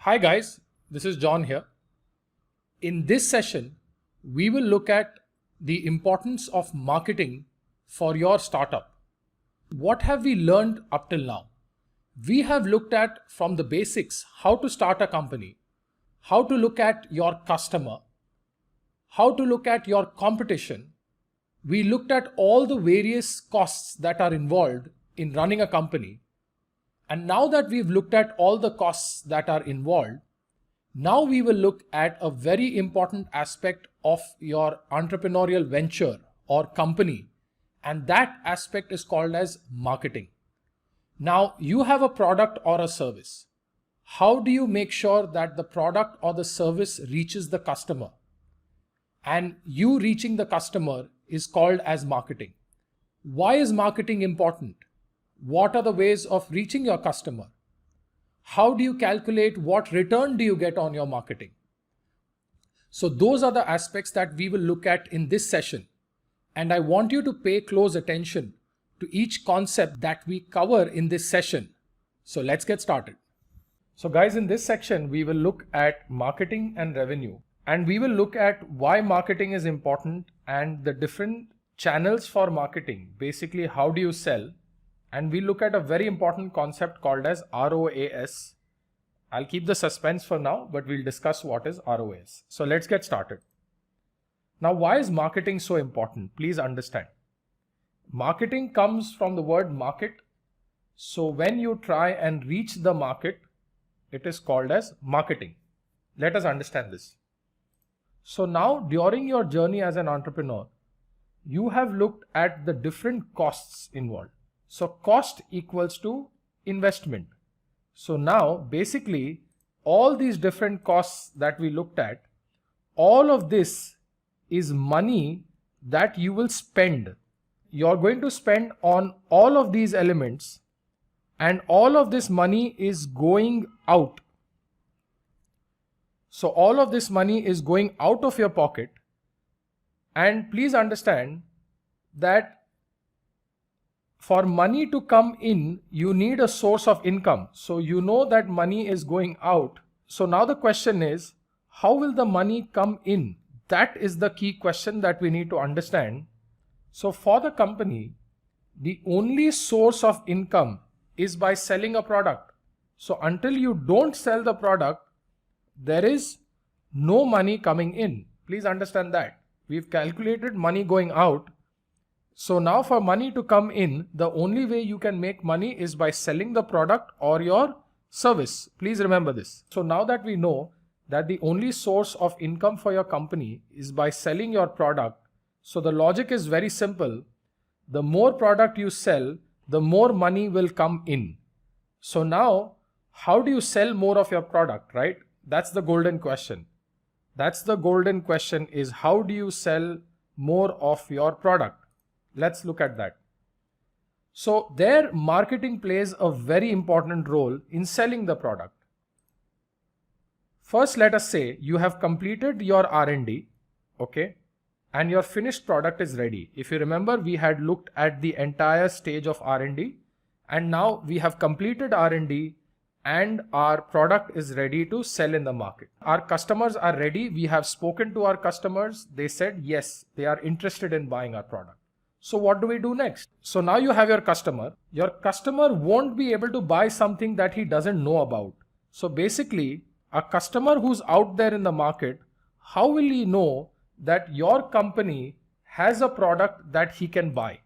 Hi guys, this is John here. In this session, we will look at the importance of marketing for your startup. What have we learned up till now? We have looked at from the basics how to start a company, how to look at your customer, how to look at your competition. We looked at all the various costs that are involved in running a company. And now that we've looked at all the costs that are involved, now we will look at a very important aspect of your entrepreneurial venture or company, and that aspect is called as marketing. Now you have a product or a service. How do you make sure that the product or the service reaches the customer? And you reaching the customer is called as marketing. Why is marketing important? What are the ways of reaching your customer? How do you calculate what return do you get on your marketing? So those are the aspects that we will look at in this session. And I want you to pay close attention to each concept that we cover in this session. So let's get started. So guys, in this section, we will look at marketing and revenue. And we will look at why marketing is important and the different channels for marketing. Basically, how do you sell? And we look at a very important concept called as ROAS. I'll keep the suspense for now, but we'll discuss what is ROAS. So let's get started. Now, why is marketing so important? Please understand. Marketing comes from the word market. So when you try and reach the market, it is called as marketing. Let us understand this. So now during your journey as an entrepreneur, you have looked at the different costs involved. So cost equals to investment. So now basically all these different costs that we looked at, all of this is money that you will spend. You're going to spend on all of these elements, and all of this money is going out. So all of this money is going out of your pocket. And please understand that for money to come in, you need a source of income. So you know that money is going out. So now the question is, how will the money come in? That is the key question that we need to understand. So for the company, the only source of income is by selling a product. So until you don't sell the product, there is no money coming in. Please understand that. We've calculated money going out. So now for money to come in, the only way you can make money is by selling the product or your service. Please remember this. So now that we know that the only source of income for your company is by selling your product, so the logic is very simple. The more product you sell, the more money will come in. So now, how do you sell more of your product, right? That's the golden question. That's the golden question, is how do you sell more of your product? Let's look at that. So there, marketing plays a very important role in selling the product. First, let us say you have completed your R&D, okay, and your finished product is ready. If you remember, we had looked at the entire stage of R&D, and now we have completed R&D and our product is ready to sell in the market. Our customers are ready. We have spoken to our customers. They said, yes, they are interested in buying our product. So what do we do next? So now you have your customer. Your customer won't be able to buy something that he doesn't know about. So basically, a customer who's out there in the market, how will he know that your company has a product that he can buy?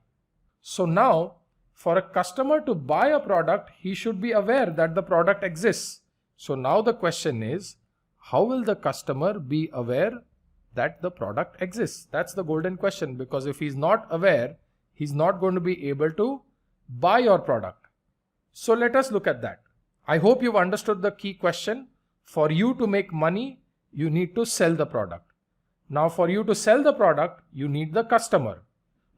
So now, for a customer to buy a product, he should be aware that the product exists. So now the question is, how will the customer be aware that the product exists? That's the golden question, because if he's not aware, he's not going to be able to buy your product. So let us look at that. I hope you've understood the key question. For you to make money, you need to sell the product. Now for you to sell the product, you need the customer.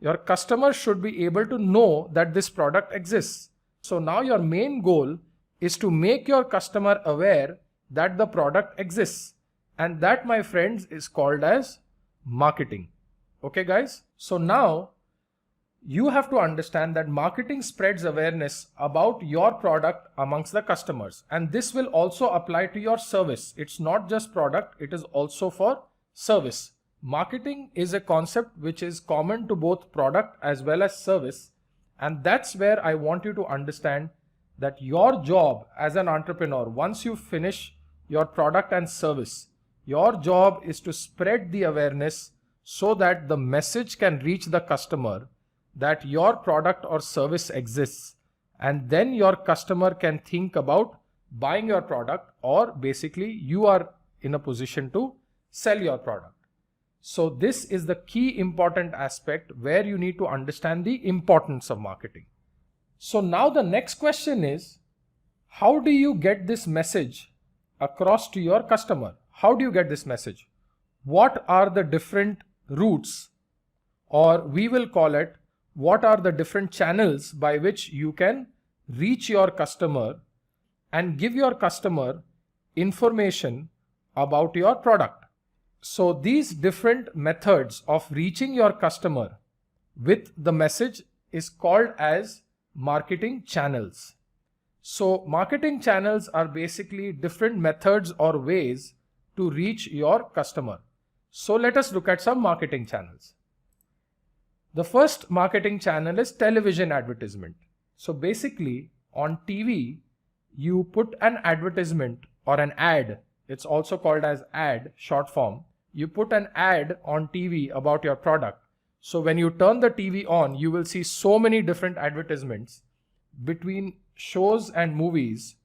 Your customer should be able to know that this product exists. So now your main goal is to make your customer aware that the product exists. And that, my friends, is called as marketing. Okay, guys? So now you have to understand that marketing spreads awareness about your product amongst the customers, and this will also apply to your service. It's not just product, it is also for service. Marketing is a concept which is common to both product as well as service, and that's where I want you to understand that your job as an entrepreneur, once you finish your product and service, your job is to spread the awareness so that the message can reach the customer that your product or service exists, and then your customer can think about buying your product, or basically you are in a position to sell your product. So this is the key important aspect where you need to understand the importance of marketing. So now the next question is, how do you get this message across to your customer? How do you get this message? What are the different routes, or we will call it, what are the different channels by which you can reach your customer and give your customer information about your product? So these different methods of reaching your customer with the message is called as marketing channels. So marketing channels are basically different methods or ways to reach your customer. So let us look at some marketing channels. The first marketing channel is television advertisement. So basically on TV, you put an advertisement or an ad. It's also called as ad, short form. You put an ad on TV about your product. So when you turn the TV on, you will see so many different advertisements. Between shows and movies,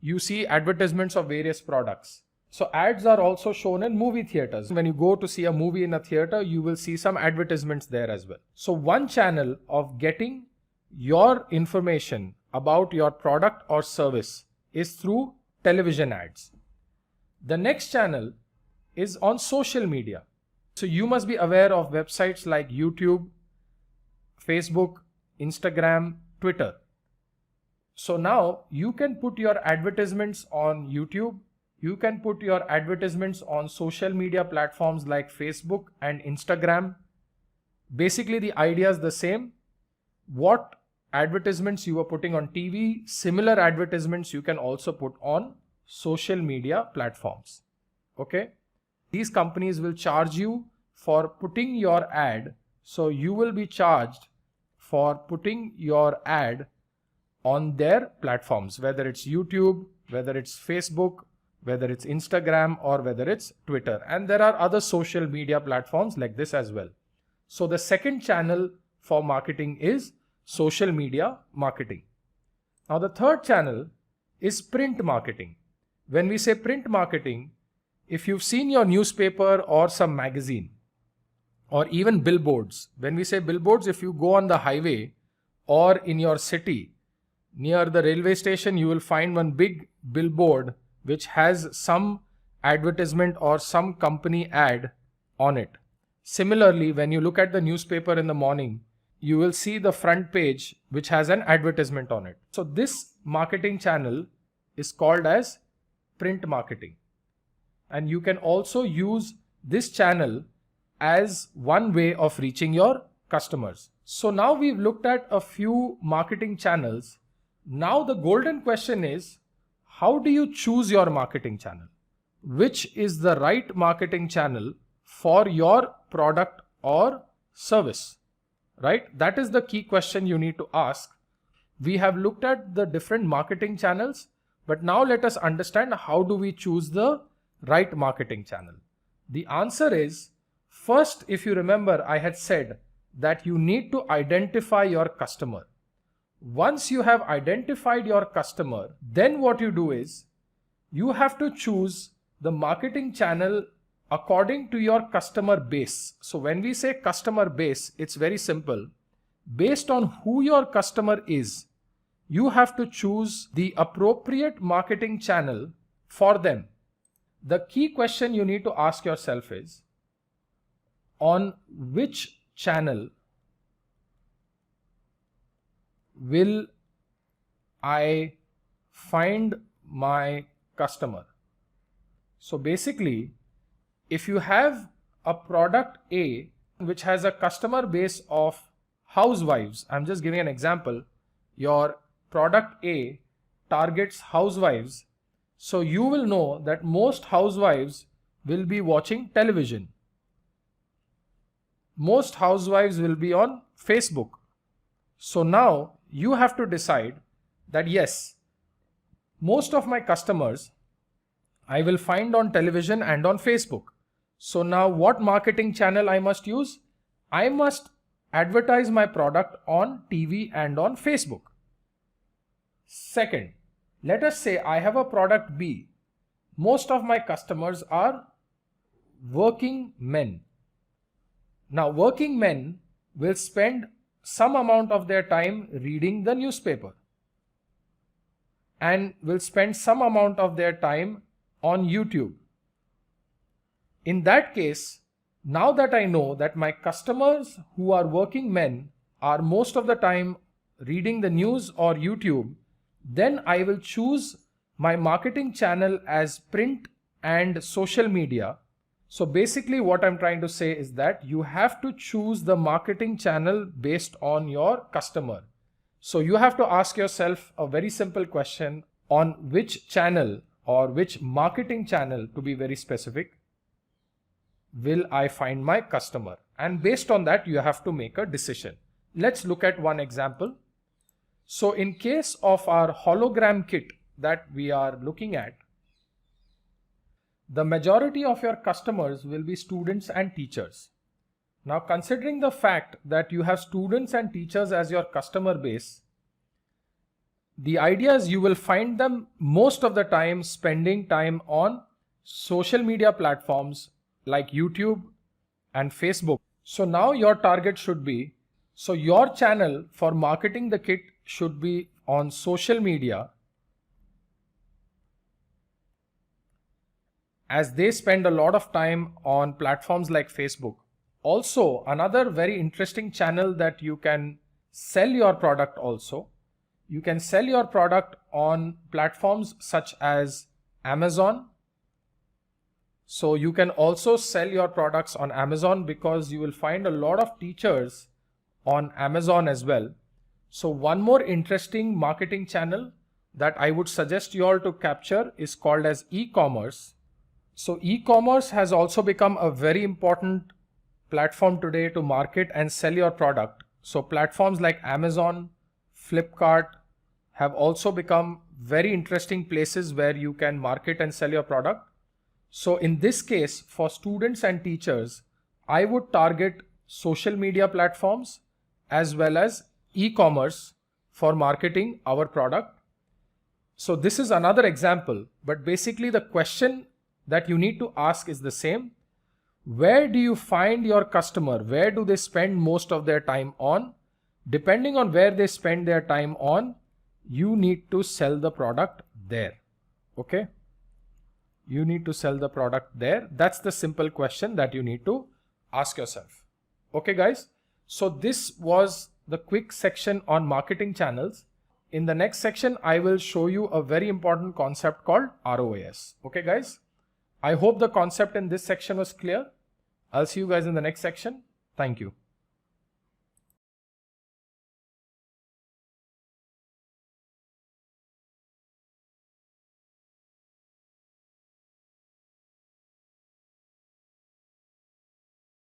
you see advertisements of various products. So ads are also shown in movie theaters. When you go to see a movie in a theater, you will see some advertisements there as well. So one channel of getting your information about your product or service is through television ads. The next channel is on social media. So you must be aware of websites like YouTube, Facebook, Instagram, Twitter. So now you can put your advertisements on YouTube. You can put your advertisements on social media platforms like Facebook and Instagram. Basically, the idea is the same. What advertisements you are putting on TV, similar advertisements you can also put on social media platforms. Okay? These companies will charge you for putting your ad. So you will be charged for putting your ad on their platforms, whether it's YouTube, whether it's Facebook, whether it's Instagram, or whether it's Twitter. And there are other social media platforms like this as well. So the second channel for marketing is social media marketing. Now the third channel is print marketing. When we say print marketing, if you've seen your newspaper or some magazine, or even billboards, when we say billboards, if you go on the highway or in your city, near the railway station, you will find one big billboard which has some advertisement or some company ad on it. Similarly, when you look at the newspaper in the morning, you will see the front page which has an advertisement on it. So this marketing channel is called as print marketing. And you can also use this channel as one way of reaching your customers. So now we've looked at a few marketing channels. Now the golden question is, how do you choose your marketing channel? Which is the right marketing channel for your product or service? Right? That is the key question you need to ask. We have looked at the different marketing channels, but now let us understand how do we choose the right marketing channel. The answer is, first, if you remember, I had said that you need to identify your customer. Once you have identified your customer, then what you do is you have to choose the marketing channel according to your customer base. So when we say customer base, it's very simple. Based on who your customer is, you have to choose the appropriate marketing channel for them. The key question you need to ask yourself is, on which channel will I find my customer? So basically, if you have a product A which has a customer base of housewives. I'm just giving an example. Your product A targets housewives. So you will know that most housewives will be watching television. Most housewives will be on Facebook. So now you have to decide that yes, most of my customers I will find on television and on Facebook. So now what marketing channel I must use? I must advertise my product on TV and on Facebook. Second, let us say I have a product B. Most of my customers are working men. Now, working men will spend some amount of their time reading the newspaper and will spend some amount of their time on YouTube. In that case, now that I know that my customers who are working men are most of the time reading the news or YouTube, then I will choose my marketing channel as print and social media. So basically what I'm trying to say is that you have to choose the marketing channel based on your customer. So you have to ask yourself a very simple question on which channel or which marketing channel, to be very specific, will I find my customer? And based on that, you have to make a decision. Let's look at one example. So in case of our hologram kit that we are looking at, the majority of your customers will be students and teachers. Now, considering the fact that you have students and teachers as your customer base, the idea is you will find them most of the time spending time on social media platforms like YouTube and Facebook. So now your target should be, so your channel for marketing the kit should be on social media, as they spend a lot of time on platforms like Facebook. Also, another very interesting channel that you can sell your product also. You can sell your product on platforms such as Amazon. So you can also sell your products on Amazon because you will find a lot of teachers on Amazon as well. So one more interesting marketing channel that I would suggest you all to capture is called as e-commerce. So e-commerce has also become a very important platform today to market and sell your product. So platforms like Amazon, Flipkart have also become very interesting places where you can market and sell your product. So in this case, for students and teachers, I would target social media platforms as well as e-commerce for marketing our product. So this is another example, but basically the question that you need to ask is the same. Where do you find your customer? Where do they spend most of their time on? Depending on where they spend their time on, you need to sell the product there. Okay? You need to sell the product there. That's the simple question that you need to ask yourself. Okay, guys? So this was the quick section on marketing channels. In the next section, I will show you a very important concept called ROAS. Okay, guys? I hope the concept in this section was clear. I'll see you guys in the next section. Thank you.